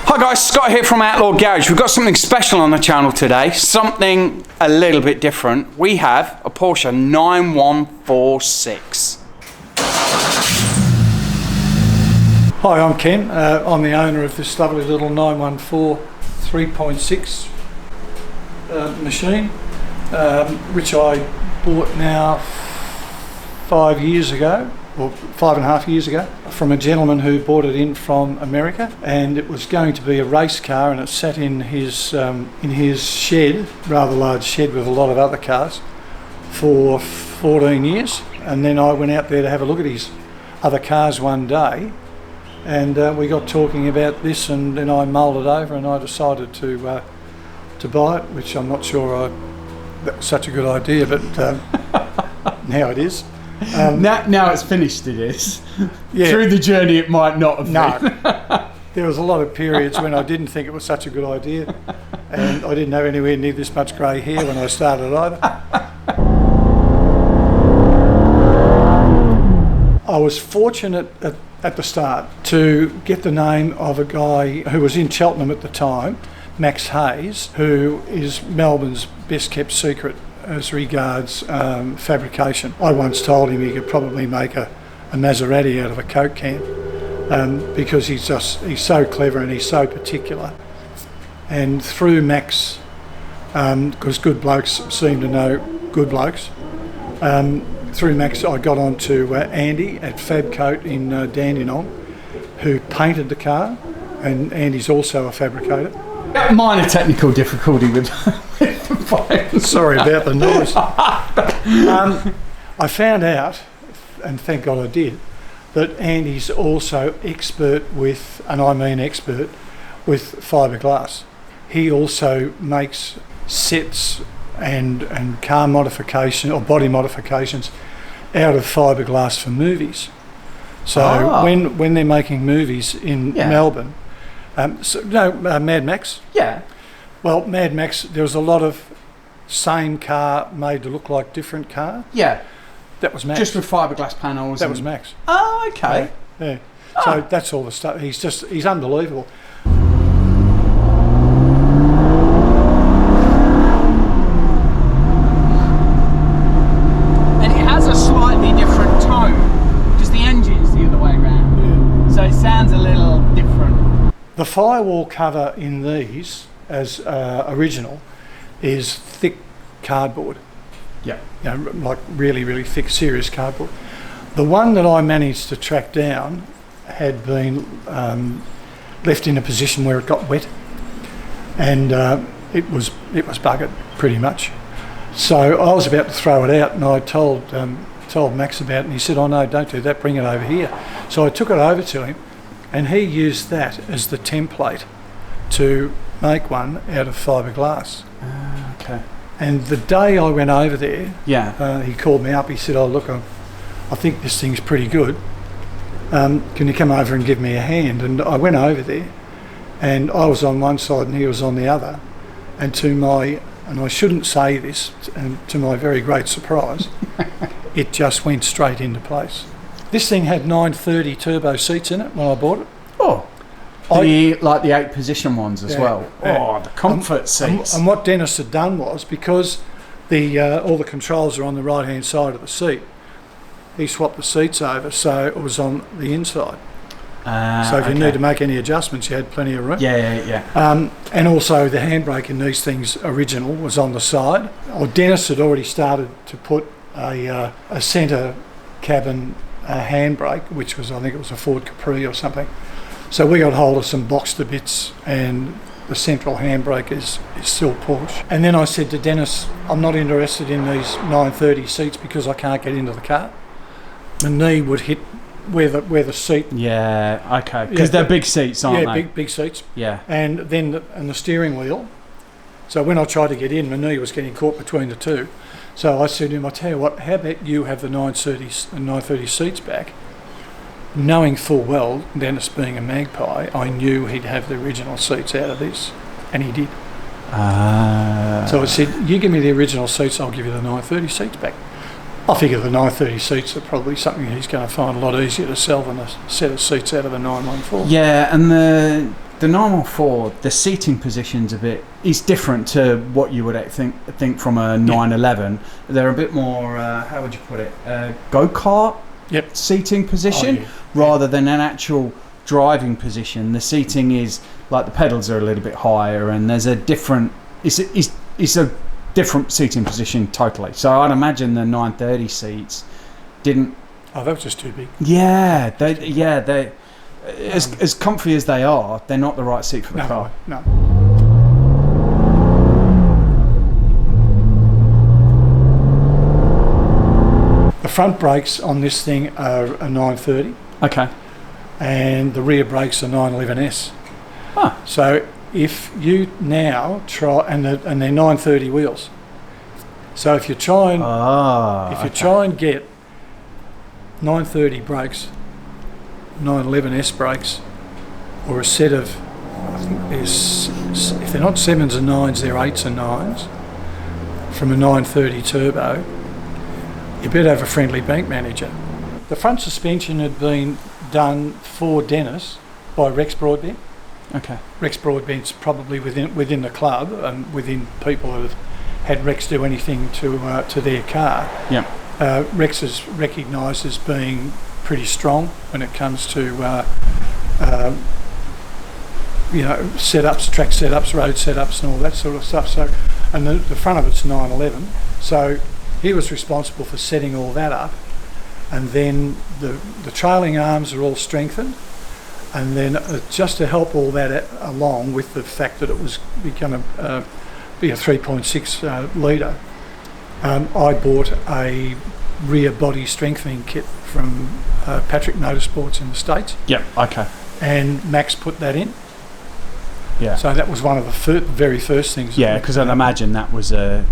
Hi guys, Scott here from Outlaw Garage. We've got something special on the channel today, something a little bit different. We have a Porsche 9146. Hi, I'm Ken. I'm the owner of this lovely little 914 3.6 machine, which I bought now 5 years ago, or 5.5 years ago, from a gentleman who bought it in from America, and it was going to be a race car, and it sat in his shed, rather large shed with a lot of other cars, for 14 years. And then I went out there to have a look at his other cars one day, and we got talking about this, and then I mulled it over and I decided to buy it, which I'm not sure that was such a good idea, but now it is. Now it's finished, it is. Yeah. Through the journey it might not have been. No. There was a lot of periods when I didn't think it was such a good idea, and I didn't have anywhere near this much grey hair when I started either. I was fortunate at the start to get the name of a guy who was in Cheltenham at the time, Max Hayes, who is Melbourne's best kept secret as regards fabrication. I once told him he could probably make a Maserati out of a Coke can, because he's so clever and he's so particular. And through Max, because good blokes seem to know good blokes, through Max I got on to Andy at Fabcoat in Dandenong, who painted the car, and Andy's also a fabricator. Minor technical difficulty with Sorry about the noise. I found out, and thank God I did, that Andy's also expert with, and I mean expert, with fiberglass. He also makes sets and car modification or body modifications out of fiberglass for movies. So when they're making movies in Melbourne, Mad Max? Yeah. Well, Mad Max, there was a lot of same car made to look like different car. Yeah. That was Max. Just with fiberglass panels. That was Max. Oh, okay. Yeah. So that's all the stuff. He's unbelievable. And it has a slightly different tone, because the engine's the other way around. Yeah. So it sounds a little different. The firewall cover in these, as original, is thick cardboard. Yeah. You know, like really, really thick, serious cardboard. The one that I managed to track down had been left in a position where it got wet, and it was buggered pretty much. So I was about to throw it out, and I told Max about it, and he said, "Oh no, don't do that. Bring it over here." So I took it over to him, and he used that as the template to make one out of fiberglass. Okay. And the day I went over there, he called me up. He said, "Oh look, I think this thing's pretty good. Can you come over and give me a hand?" And I went over there, and I was on one side and he was on the other. And and I shouldn't say this, and to my very great surprise, it just went straight into place. This thing had 930 turbo seats in it when I bought it. Oh. Like the 8-position ones as well. Yeah. Oh, the comfort seats. And what Dennis had done was, because all the controls are on the right hand side of the seat, he swapped the seats over so it was on the inside. So if you need to make any adjustments, you had plenty of room. Yeah. And also the handbrake in these things original was on the side. Dennis had already started to put a centre cabin handbrake, which was, I think it was a Ford Capri or something. So we got hold of some box to bits, and the central handbrake is still Porsche. And then I said to Dennis, "I'm not interested in these 930 seats because I can't get into the car. My knee would hit where the seat." Yeah, okay. Because they're big seats, aren't they? Yeah, big seats. Yeah. And then the steering wheel. So when I tried to get in, my knee was getting caught between the two. So I said to him, "I tell you what, how about you have the 930 seats back?" Knowing full well, Dennis being a magpie, I knew he'd have the original seats out of this, and he did. So I said, "You give me the original seats, I'll give you the 930 seats back." I figure the 930 seats are probably something he's going to find a lot easier to sell than a set of seats out of a 914. Yeah, and The 914, the seating position's is different to what you would think from a 911. They're a bit more, how would you put it, go-kart seating position rather than an actual driving position. The seating is, like, the pedals are a little bit higher, and there's a different, it's a different seating position totally. So I'd imagine the 930 seats didn't... Oh, that was just too big. Yeah, they as comfy as they are, they're not the right seat for the car. No. The front brakes on this thing are a 930. Okay. And the rear brakes are 911S. Huh. So if you now try, and they're 930 wheels. So if you try and try and get 930 brakes, 911S brakes, or a set of, I think there's, if they're not 7s and 9s, they're 8s and 9s from a 930 turbo, you better have a friendly bank manager. The front suspension had been done for Dennis by Rex Broadbent. Okay. Rex Broadbent's probably within the club and within people that have had Rex do anything to their car. Yeah. Rex is recognised as being pretty strong when it comes to setups, track setups, road setups, and all that sort of stuff. So, and the front of it's 911. So he was responsible for setting all that up, and then the trailing arms are all strengthened, and then just to help all that along with the fact that it was going to be a 3.6 litre, I bought a rear body strengthening kit from Patrick Motorsports in the States. Yep. Okay. And Max put that in. Yeah. So that was one of the very first things. Yeah, because I'd imagine that was a.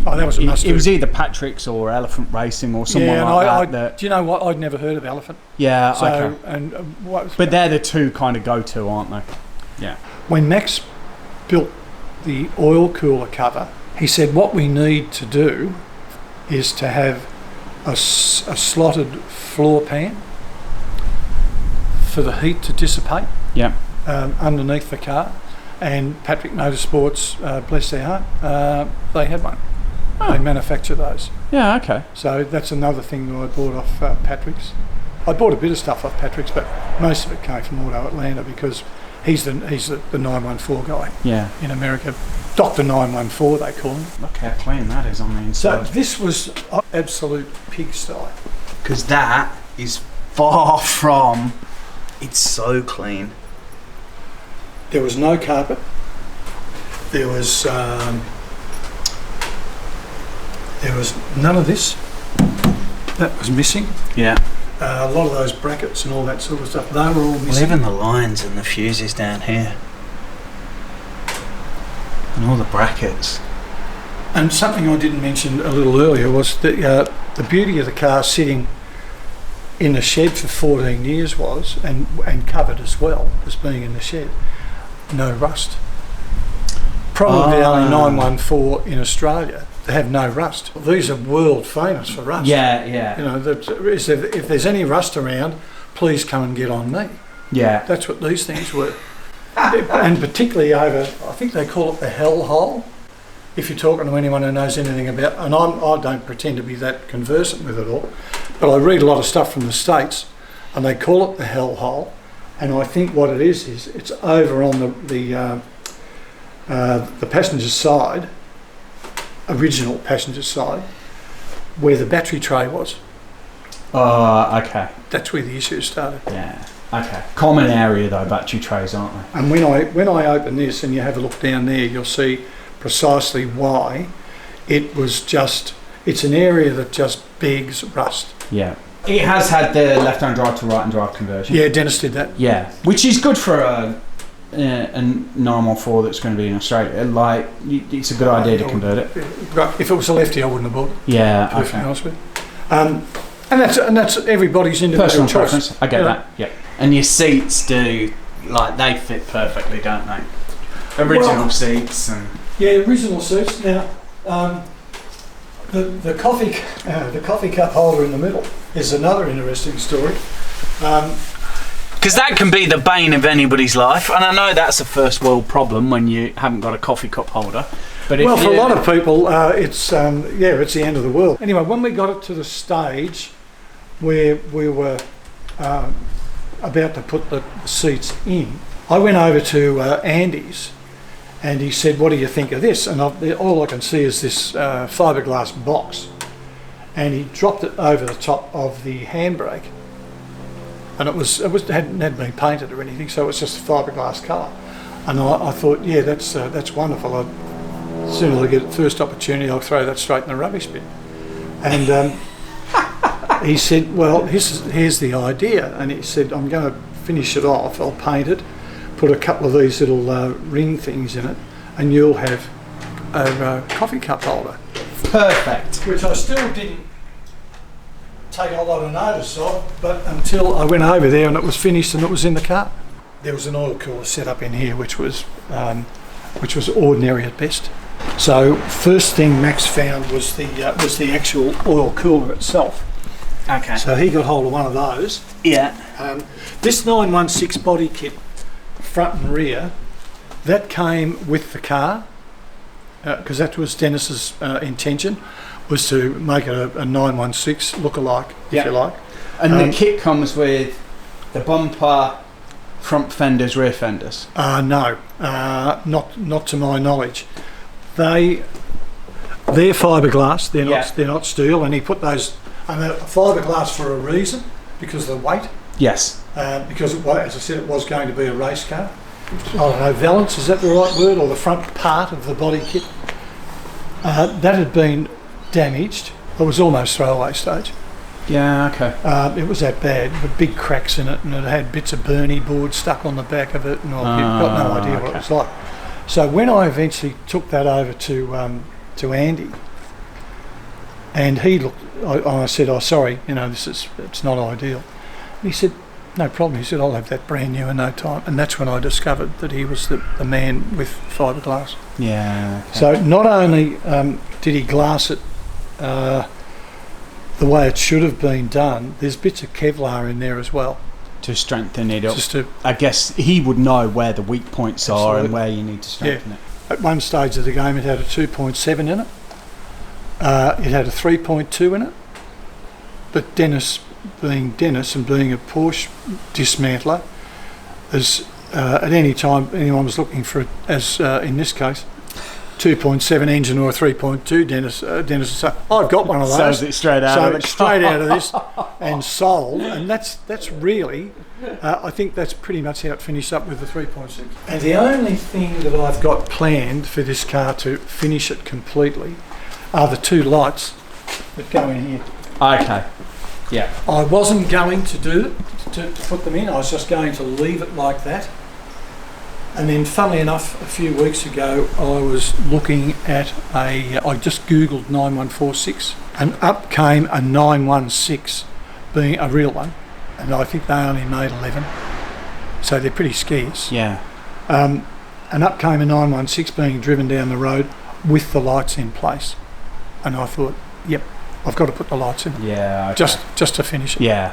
That was a must. It was either Patrick's or Elephant Racing or someone like that. Do you know what? I'd never heard of Elephant. Yeah. So, okay. And but they're the two kind of go-to, aren't they? Yeah. When Max built the oil cooler cover, he said what we need to do is to have a slotted floor pan for the heat to dissipate. Yeah. Underneath the car, and Patrick Motorsports, bless their heart, they had one. Oh. They manufacture those. Yeah. Okay. So that's another thing that I bought off Patrick's. I bought a bit of stuff off Patrick's, but most of it came from Auto Atlanta because he's the 914 guy. Yeah. In America, Dr. 914 they call him. Look how clean that is on the inside. So this was absolute pigsty. Because that is far from. It's so clean. There was no carpet. There was none of this. That was missing. Yeah. A lot of those brackets and all that sort of stuff, they were all missing. Well, even the lines and the fuses down here. And all the brackets. And something I didn't mention a little earlier was that the beauty of the car sitting in the shed for 14 years was, and covered as well as being in the shed, no rust. Probably the only 914 in Australia to have no rust. These are world famous for rust. Yeah, yeah. You know, if there's any rust around, please come and get on me. Yeah. That's what these things were. And particularly over, I think they call it the hell hole. If you're talking to anyone who knows anything about, and I don't pretend to be that conversant with it all, but I read a lot of stuff from the States, and they call it the hell hole. And I think what it is it's over on the passenger side, original passenger side, where the battery tray was. Oh, okay. That's where the issue started. Yeah. Okay. Common area though, battery trays, aren't they? And when I open this and you have a look down there, you'll see precisely why it was just. It's an area that just begs rust. Yeah. It has had the left-hand drive to right-hand drive conversion. Yeah, Dennis did that. Yeah, which is good for a 914 that's going to be in Australia. Like, it's a good idea to convert it. If it was a lefty, I wouldn't have bought it. Yeah, to be honest with you. And that's everybody's individual personal choice. Preference. I get that. Yeah. And your seats do, like, they fit perfectly, don't they? Original seats and. Yeah, original seats. Now, the coffee cup holder in the middle is another interesting story. Because that can be the bane of anybody's life, and I know that's a first world problem when you haven't got a coffee cup holder. But well, for a lot of people, it's the end of the world. Anyway, when we got it to the stage where we were about to put the seats in, I went over to Andy's, and he said, "What do you think of this?" And all I can see is this fiberglass box, and he dropped it over the top of the handbrake. And it hadn't been painted or anything, so it was just a fiberglass colour. And I thought, yeah, that's wonderful. As soon as I get the first opportunity, I'll throw that straight in the rubbish bin. And he said, well, here's the idea. And he said, I'm going to finish it off. I'll paint it, put a couple of these little ring things in it, and you'll have a coffee cup holder. Perfect. Which I still didn't take a lot of notice of, but until I went over there and it was finished and it was in the car. There was an oil cooler set up in here, which was ordinary at best. So first thing Max found was the actual oil cooler itself. Okay. So he got hold of one of those. Yeah. This 916 body kit, front and rear, that came with the car, because that was Dennis's intention, was to make it a 916 look-alike, if you like. And the kit comes with the bumper, front fenders, rear fenders? No, not to my knowledge. They're fiberglass. They're not steel. And he put those. And they're fiberglass for a reason, because of the weight. Yes. Because as I said, it was going to be a race car. I don't know, valance, is that the right word, or the front part of the body kit? That had been damaged. It was almost throwaway stage. Yeah, okay. It was that bad, with big cracks in it, and it had bits of Bernie board stuck on the back of it, and I've got no idea what it was like. So when I eventually took that over to Andy, and he looked, I said, "Oh, sorry, it's not ideal." And he said, "No problem." He said, "I'll have that brand new in no time." And that's when I discovered that he was the man with fiberglass. Yeah. Okay. So not only did he glass it the way it should have been done, there's bits of Kevlar in there as well. To strengthen it up. I guess he would know where the weak points are and where you need to strengthen it. At one stage of the game it had a 2.7 in it. It had a 3.2 in it. But Dennis being Dennis and being a Porsche dismantler, as at any time anyone was looking for, as in this case, 2.7 engine or a 3.2, Dennis would say, "I've got one of those." Sells it straight out of the straight out of this, and sold. And that's really, I think that's pretty much how it finished up with the 3.6. And the only thing that I've got planned for this car to finish it completely are the two lights that go in here. Okay. Yeah. I wasn't going to do it, to put them in. I was just going to leave it like that. And then, funnily enough, a few weeks ago, I was looking at I just Googled 9146, and up came a 916, being a real one, and I think they only made 11, so they're pretty scarce. Yeah. And up came a 916 being driven down the road with the lights in place, and I thought, yep, I've got to put the lights in. Yeah. Okay. Just to finish it. Yeah.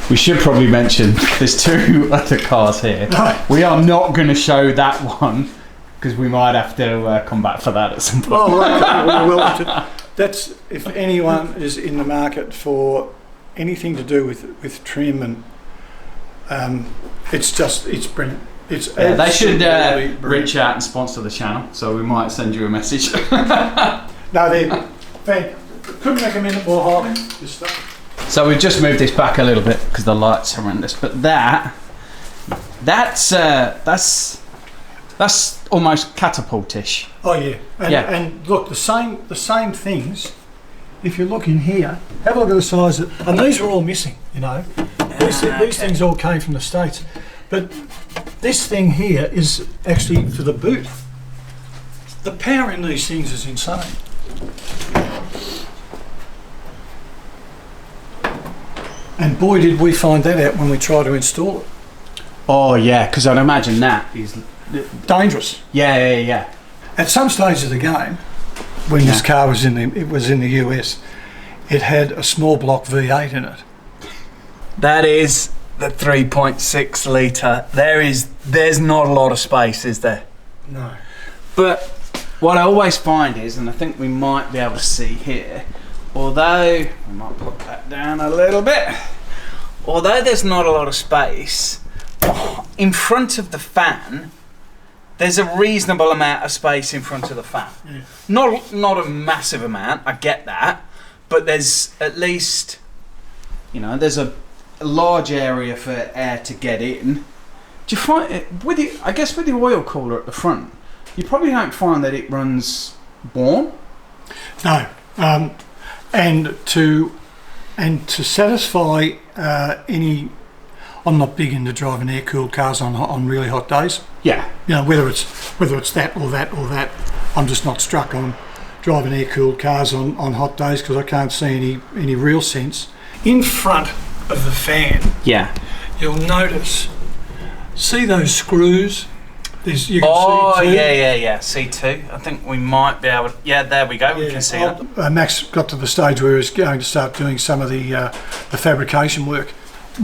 We should probably mention there's two other cars here. We are not going to show that one because we might have to come back for that at some point. Oh, okay. Well, that's, if anyone is in the market for anything to do with trim, and it's brilliant. They should reach out and sponsor the channel, so we might send you a message. No, they couldn't recommend it more highly. This stuff. So we've just moved this back a little bit because the light's horrendous, but that's almost catapult-ish. Oh yeah, and look, the same things. If you look in here, have a look at the size of, and these are all missing. These things all came from the States, but this thing here is actually for the boot. The power in these things is insane. And boy, did we find that out when we tried to install it. Oh yeah, because I'd imagine that is dangerous. Yeah. At some stage of the game, when this car was in the US, it had a small block V8 in it. That is the 3.6 litre. There's not a lot of space, is there? No. But what I always find is, and I think we might be able to see here, although I might put that down a little bit, although there's not a lot of space in front of the fan, there's a reasonable amount of space in front of the fan. Yeah. Not a massive amount, I get that, but there's at least, there's a large area for air to get in. Do you find it with the oil cooler at the front, you probably don't find that it runs warm? No. And to satisfy any, I'm not big into driving air-cooled cars on really hot days. Yeah. Whether it's that or that or that, I'm just not struck on driving air-cooled cars on hot days because I can't see any real sense. In front of the fan, Yeah. you'll notice, see those screws? You can see two. Yeah. C2. I think we might be able to. Yeah, there we go. We can see that. Max got to the stage where he was going to start doing some of the fabrication work.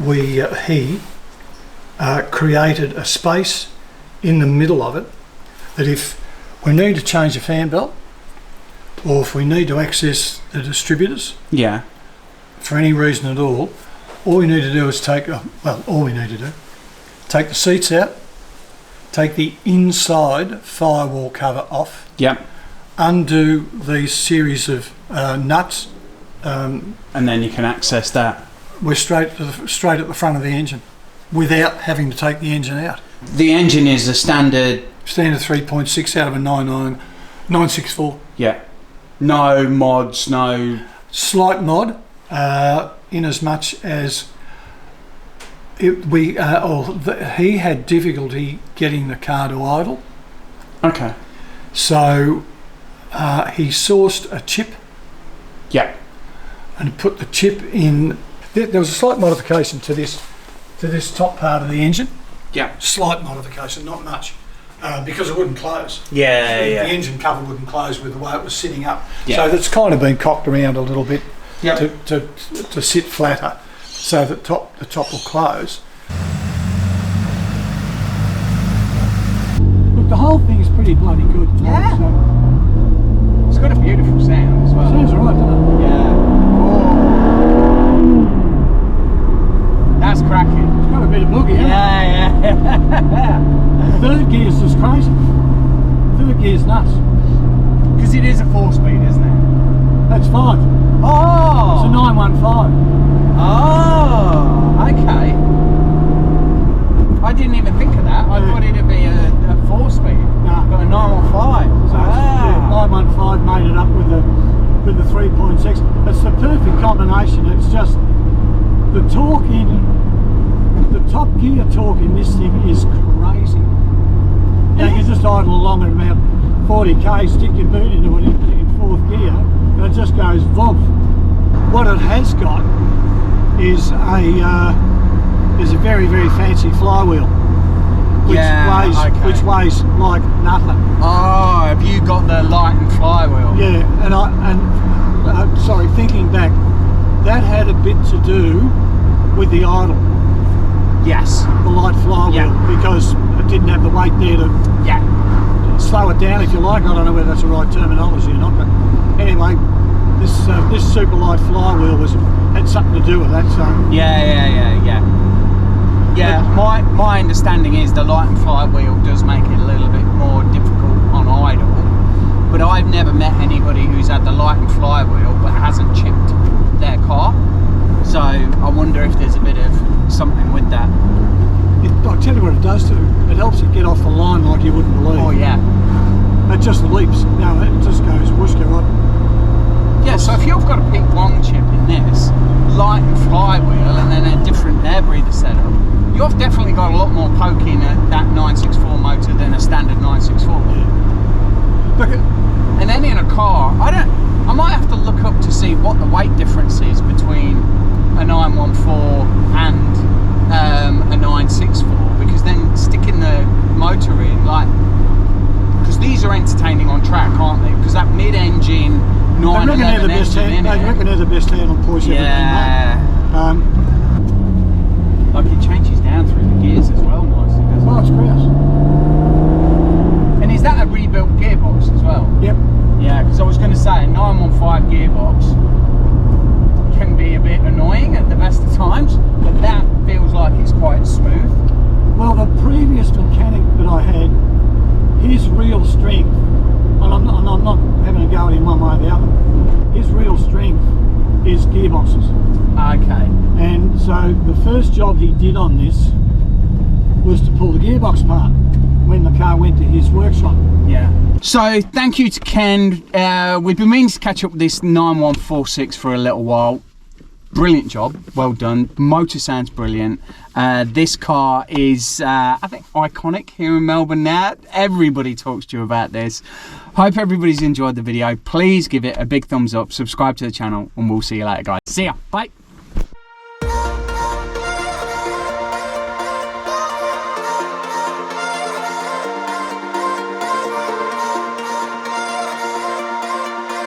He created a space in the middle of it that if we need to change the fan belt or if we need to access the distributors, Yeah. for any reason at all we need to do is take the seats out, take the inside firewall cover off, Yep. undo these series of nuts. And then you can access that. We're straight at the front of the engine without having to take the engine out. The engine is a standard. Standard 3.6 out of a 964. Yeah. No mods. No. Slight mod, in as much as he had difficulty getting the car to idle. Okay. So he sourced a chip Yeah. and put the chip in. There was a slight modification to this top part of the engine. Yeah. Slight modification, not much, because it wouldn't close. Yeah. The engine cover wouldn't close with the way it was sitting up. Yeah. So that's kind of been cocked around a little bit Yep. to sit flatter, so that the top will close. Look, the whole thing is pretty bloody good. Yeah. So, It's got a beautiful sound as well. sounds alright, doesn't it? Yeah. That's cracking. It's got a bit of boogie, hasn't Yeah. it? Third gear's just crazy. Third gear's nuts. Because it is a 4-speed, isn't it? That's 5. Oh. It's a 915. Oh. Okay. I didn't even think of that. I thought it'd be a 4-speed. Nah. But a 915. So it's 915 made it up with the 3.6. It's the perfect combination. It's just the torque the top gear torque in this thing is crazy. You can just idle along at about 40k, stick your boot into it in 4th gear, and it just goes voof. What it has got is a very, very fancy flywheel, which weighs like nothing. Oh, have you got the light and flywheel? Yeah, and thinking back, that had a bit to do with the idle, Yes. the light flywheel, because it didn't have the weight there to Yeah. slow it down, if you like. I don't know whether that's the right terminology or not, but anyway, this super light flywheel had something to do with that. So Yeah, my understanding is the light and flywheel does make it a little bit more difficult on idle, but I've never met anybody who's had the light and flywheel but hasn't chipped their car, so I wonder if there's a bit of something with that. I'll tell you what it does too. It helps it get off the line like you wouldn't believe. Oh yeah. It just leaps. No, it just goes whoosh, go right. Yeah, so if you've got a P1 chip in this, light and flywheel, and then a different air breather setup, you've definitely got a lot more poke in that 964 motor than a standard 964. Look at, And then in a car, I might have to look up to see what the weight difference is between a 914 and a 964, because then sticking the motor in, because these are entertaining on track, aren't they? Because that mid-engine 911 I reckon they're the best engine in hand. I it. reckon they're the best hand on Porsche. Yeah. So the first job he did on this was to pull the gearbox apart when the car went to his workshop. Yeah. So thank you to Ken. We've been meaning to catch up with this 9146 for a little while. Brilliant job, well done. Motor sounds brilliant. This car is, I think, iconic here in Melbourne now. Everybody talks to you about this. Hope everybody's enjoyed the video. Please give it a big thumbs up, subscribe to the channel, and we'll see you later, guys. See ya, bye.